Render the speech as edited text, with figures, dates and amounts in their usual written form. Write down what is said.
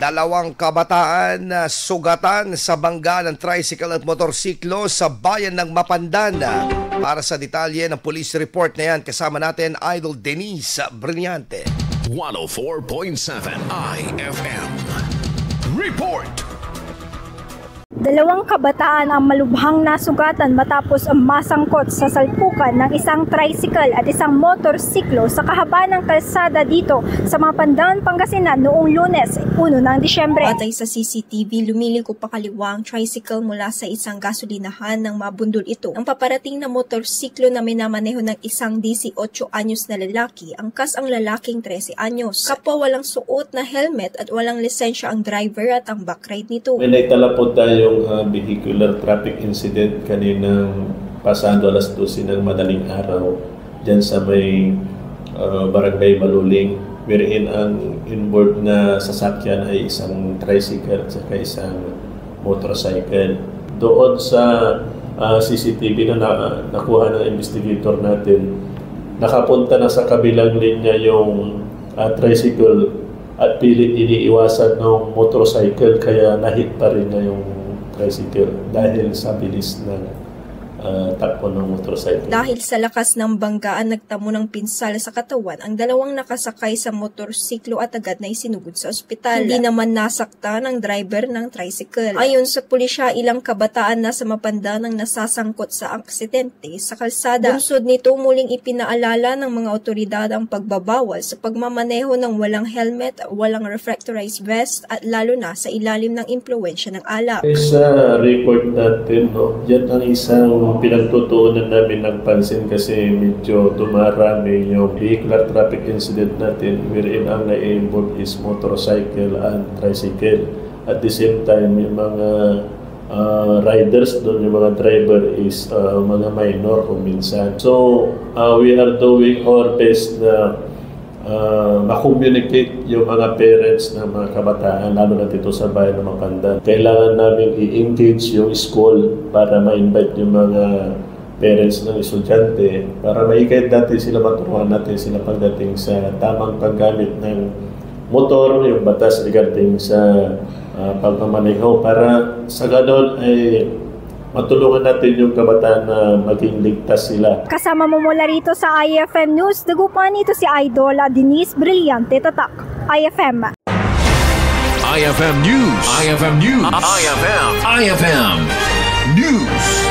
Dalawang kabataan na sugatan sa bangga ng tricycle at motorsiklo sa bayan ng Mapandan. Para sa detalye ng police report na yan, kasama natin Idol Denise Brillante. 104.7 IFM Report. Dalawang kabataan ang malubhang nasugatan matapos masangkot sa salpukan ng isang tricycle at isang motorsiklo sa kahabaan ng kalsada dito sa Mapandan, Pangasinan noong Lunes, 1 ng Disyembre. Batay sa CCTV, lumiliko pa kaliwa ang tricycle mula sa isang gasolinahan nang mabundol ito. Ang paparating na motorsiklo na minamaneho ng isang 18 anyos na lalaki, angkas ang lalaking 13 anyos. Kapwa walang suot na helmet at walang lisensya ang driver at ang backride nito. May naitala po tayong vehicular traffic incident kaninang pasado alas 12 ng madaling araw dyan sa may Barangay Maluling, wherein ang inboard na sasakyan ay isang tricycle at saka isang motorcycle. Doon sa CCTV na nakuha ng investigator natin, nakapunta na sa kabilang linya yung tricycle at pilit iniiwasan ng motorcycle, kaya nahit pa rin na yung tricycle dahil sa bilis ng takbo ng motorcycle. Dahil sa lakas ng banggaan, nagtamo ng pinsala sa katawan ang dalawang nakasakay sa motorsiklo at agad na isinugod sa ospital. Hindi naman nasaktan ang driver ng tricycle. Ayon sa pulisya, ilang kabataan na sa Mapandan ang nasasangkot sa aksidente sa kalsada. Bunsod nito, muling ipinaalala ng mga otoridad ang pagbabawal sa pagmamaneho ng walang helmet, walang reflectorized vest at lalo na sa ilalim ng impluwensya ng alak. Sa report natin, yan ang isang pinagtutuunan namin ng pansin kasi medyo dumarami yung vehicular traffic incident natin wherein ang na-involved is motorcycle and tricycle. At the same time, yung mga riders doon, yung mga driver is mga minor kung minsan. So, we are doing our best na ma-communicate yung mga parents ng mga kabataan, lalo na dito sa bayan ng Mapandan. Kailangan namin i-engage yung school para ma-invite yung mga parents ng estudyante para maikait natin sila, maturuan natin sila pagdating sa tamang paggamit ng motor, yung batas regarding sa pagmamaneho, para sa ganon ay matulungan natin yung kabataan na maging ligtas sila. Kasama mo mula rito sa IFM News, dagupan nito si Idol Denise Brillante Tatak. IFM. IFM News. IFM News. IFM News.